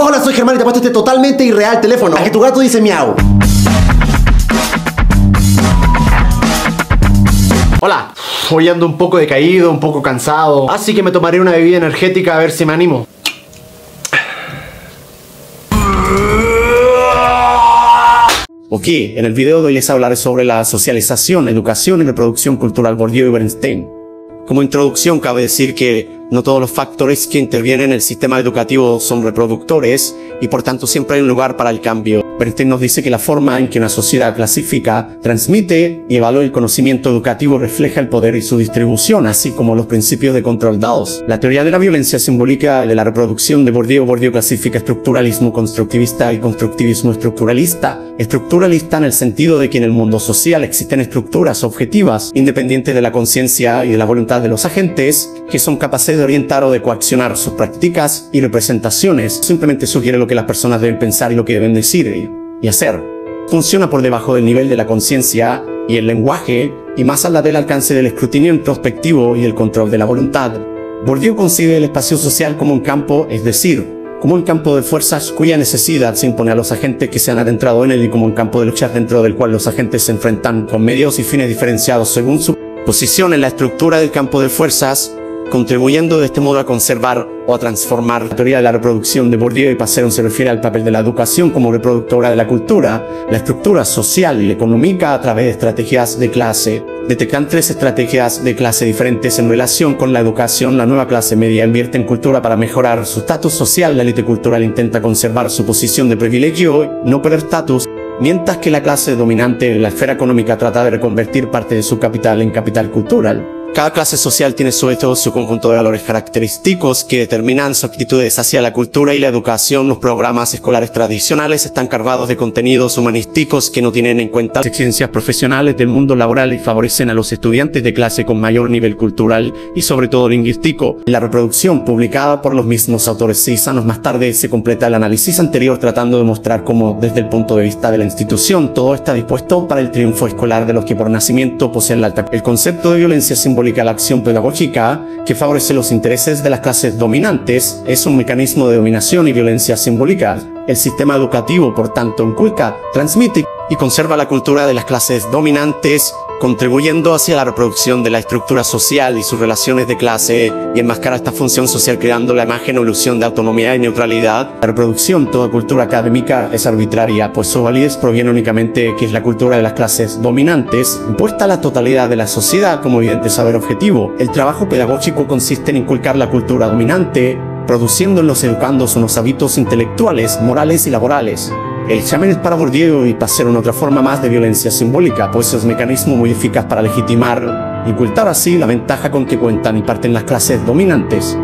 Hola, soy Germán y te he puesto este totalmente irreal teléfono a que tu gato dice miau. Hola, hoy ando un poco decaído, un poco cansado, así que me tomaré una bebida energética a ver si me animo. Ok, en el video de hoy les hablaré sobre la socialización, educación y reproducción cultural Bourdieu y Bernstein. Como introducción cabe decir que no todos los factores que intervienen en el sistema educativo son reproductores y por tanto siempre hay un lugar para el cambio. Bernstein nos dice que la forma en que una sociedad clasifica, transmite y evalúa el conocimiento educativo refleja el poder y su distribución, así como los principios de control dados. La teoría de la violencia simbólica de la reproducción de Bourdieu clasifica estructuralismo constructivista y constructivismo estructuralista. Estructuralista en el sentido de que en el mundo social existen estructuras objetivas, independientes de la conciencia y de la voluntad de los agentes, que son capaces de orientar o de coaccionar sus prácticas y representaciones. Simplemente sugiere lo que las personas deben pensar y lo que deben decir y hacer. Funciona por debajo del nivel de la conciencia y el lenguaje, y más allá del alcance del escrutinio introspectivo y el control de la voluntad. Bourdieu concibe el espacio social como un campo, es decir, como un campo de fuerzas cuya necesidad se impone a los agentes que se han adentrado en él y como un campo de lucha dentro del cual los agentes se enfrentan con medios y fines diferenciados según su posición en la estructura del campo de fuerzas, contribuyendo de este modo a conservar o a transformar la teoría de la reproducción de Bourdieu. Y Passeron se refiere al papel de la educación como reproductora de la cultura, la estructura social y económica a través de estrategias de clase. Detectan 3 estrategias de clase diferentes en relación con la educación. La nueva clase media invierte en cultura para mejorar su estatus social. La élite cultural intenta conservar su posición de privilegio, no perder estatus, mientras que la clase dominante en la esfera económica trata de reconvertir parte de su capital en capital cultural. Cada clase social tiene sobre todo su conjunto de valores característicos que determinan sus actitudes hacia la cultura y la educación. Los programas escolares tradicionales están cargados de contenidos humanísticos que no tienen en cuenta las exigencias profesionales del mundo laboral y favorecen a los estudiantes de clase con mayor nivel cultural y sobre todo lingüístico. La reproducción, publicada por los mismos autores 6 años más tarde, se completa el análisis anterior tratando de mostrar cómo, desde el punto de vista de la institución, todo está dispuesto para el triunfo escolar de los que por nacimiento poseen la alta. El concepto de violencia simbólica, la acción pedagógica que favorece los intereses de las clases dominantes, es un mecanismo de dominación y violencia simbólica. El sistema educativo, por tanto, inculca, transmite y conserva la cultura de las clases dominantes, contribuyendo hacia la reproducción de la estructura social y sus relaciones de clase, y enmascara esta función social creando la imagen o ilusión de autonomía y neutralidad. La reproducción, toda cultura académica, es arbitraria, pues su validez proviene únicamente que es la cultura de las clases dominantes, impuesta a la totalidad de la sociedad como evidente saber objetivo. El trabajo pedagógico consiste en inculcar la cultura dominante, produciendo en los educandos unos hábitos intelectuales, morales y laborales. El examen es para Bourdieu y Passeron otra forma más de violencia simbólica, pues es un mecanismo muy eficaz para legitimar y ocultar así la ventaja con que cuentan y parten las clases dominantes.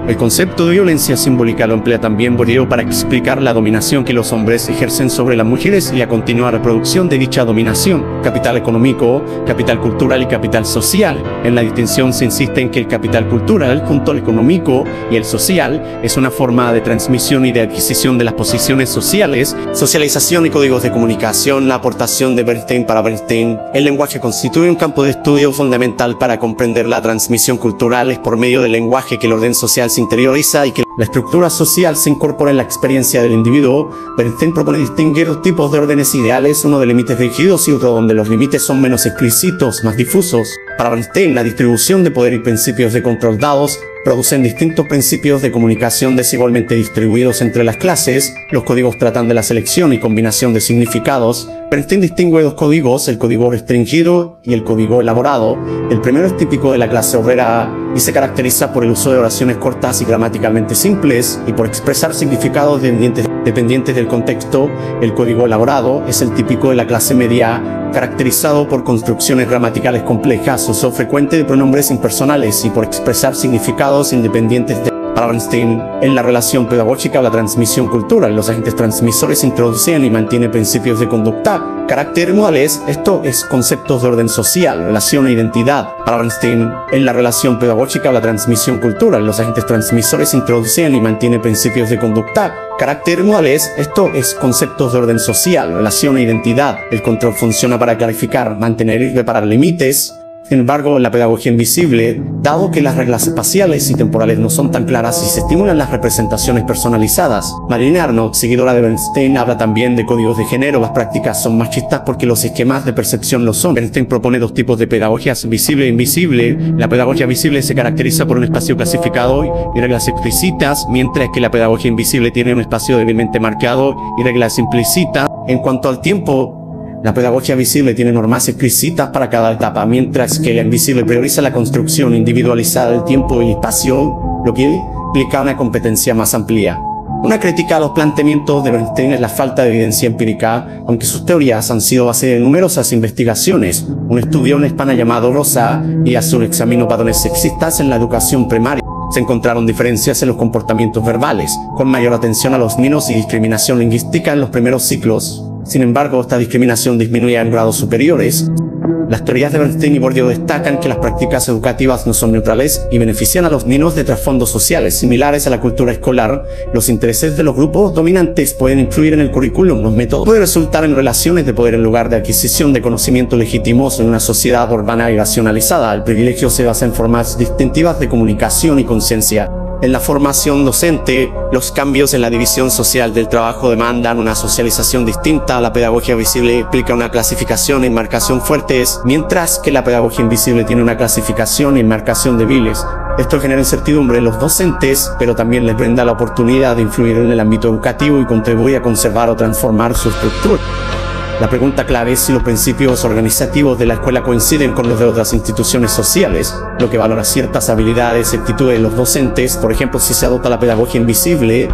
El concepto de violencia simbólica lo emplea también Bourdieu para explicar la dominación que los hombres ejercen sobre las mujeres y la continua reproducción de dicha dominación. Capital económico, capital cultural y capital social. En la distinción se insiste en que el capital cultural, junto al económico y el social, es una forma de transmisión y de adquisición de las posiciones sociales, socialización y códigos de comunicación. La aportación de Bernstein para Bernstein, el lenguaje constituye un campo de estudio fundamental para comprender la transmisión cultural. Es por medio del lenguaje que el orden social se interioriza y que la estructura social se incorpora en la experiencia del individuo. Bernstein propone distinguir dos tipos de órdenes ideales, uno de límites rígidos y otro donde los límites son menos explícitos, más difusos. Para Bernstein, la distribución de poder y principios de control dados producen distintos principios de comunicación desigualmente distribuidos entre las clases. Los códigos tratan de la selección y combinación de significados. Bernstein distingue 2 códigos, el código restringido y el código elaborado. El primero es típico de la clase obrera y se caracteriza por el uso de oraciones cortas y gramaticalmente simples y por expresar significados dependientes del contexto. El código elaborado es el típico de la clase media, caracterizado por construcciones gramaticales complejas, uso frecuente de pronombres impersonales y por expresar significados independientes de. Para Bernstein, en la relación pedagógica o la transmisión cultural, los agentes transmisores introducen y mantienen principios de conducta, carácter, modales, esto es conceptos de orden social, relación e identidad. Para Bernstein, en la relación pedagógica o la transmisión cultural, los agentes transmisores introducen y mantienen principios de conducta, carácter, modales, esto es conceptos de orden social, relación e identidad. El control funciona para clarificar, mantener y reparar límites. Sin embargo, en la pedagogía invisible, dado que las reglas espaciales y temporales no son tan claras y se estimulan las representaciones personalizadas, Marina Arnold, seguidora de Bernstein, habla también de códigos de género. Las prácticas son machistas porque los esquemas de percepción lo son. Bernstein propone dos tipos de pedagogías, visible e invisible. La pedagogía visible se caracteriza por un espacio clasificado y reglas explícitas, mientras que la pedagogía invisible tiene un espacio débilmente marcado y reglas implícitas. En cuanto al tiempo, la pedagogía visible tiene normas explícitas para cada etapa, mientras que la invisible prioriza la construcción individualizada del tiempo y espacio, lo que implica una competencia más amplia. Una crítica a los planteamientos de Bernstein es la falta de evidencia empírica, aunque sus teorías han sido base de numerosas investigaciones. Un estudio en España llamado Rosa y Azul examinó patrones sexistas en la educación primaria. Se encontraron diferencias en los comportamientos verbales, con mayor atención a los niños y discriminación lingüística en los primeros ciclos. Sin embargo, esta discriminación disminuía en grados superiores. Las teorías de Bernstein y Bourdieu destacan que las prácticas educativas no son neutrales y benefician a los niños de trasfondos sociales similares a la cultura escolar. Los intereses de los grupos dominantes pueden influir en el currículum. Los métodos pueden resultar en relaciones de poder en lugar de adquisición de conocimiento legítimos en una sociedad urbana y racionalizada. El privilegio se basa en formas distintivas de comunicación y conciencia. En la formación docente, los cambios en la división social del trabajo demandan una socialización distinta. La pedagogía visible implica una clasificación y marcación fuertes, mientras que la pedagogía invisible tiene una clasificación y marcación débiles. Esto genera incertidumbre en los docentes, pero también les brinda la oportunidad de influir en el ámbito educativo y contribuir a conservar o transformar su estructura. La pregunta clave es si los principios organizativos de la escuela coinciden con los de otras instituciones sociales, lo que valora ciertas habilidades y actitudes de los docentes, por ejemplo, si se adopta la pedagogía invisible.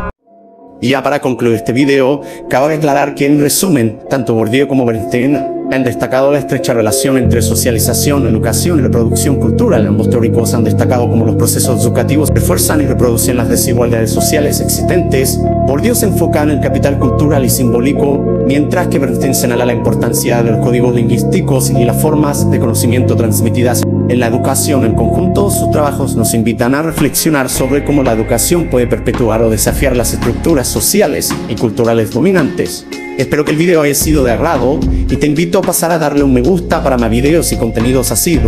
Y ya para concluir este video, cabe aclarar que en resumen, tanto Bourdieu como Bernstein han destacado la estrecha relación entre socialización, educación y reproducción cultural. Ambos teóricos han destacado cómo los procesos educativos refuerzan y reproducen las desigualdades sociales existentes. Bourdieu se enfoca en el capital cultural y simbólico, mientras que Bernstein señala la importancia de los códigos lingüísticos y las formas de conocimiento transmitidas en la educación. En conjunto, sus trabajos nos invitan a reflexionar sobre cómo la educación puede perpetuar o desafiar las estructuras sociales y culturales dominantes. Espero que el video haya sido de agrado y te invito a pasar a darle un me gusta para más videos y contenidos así.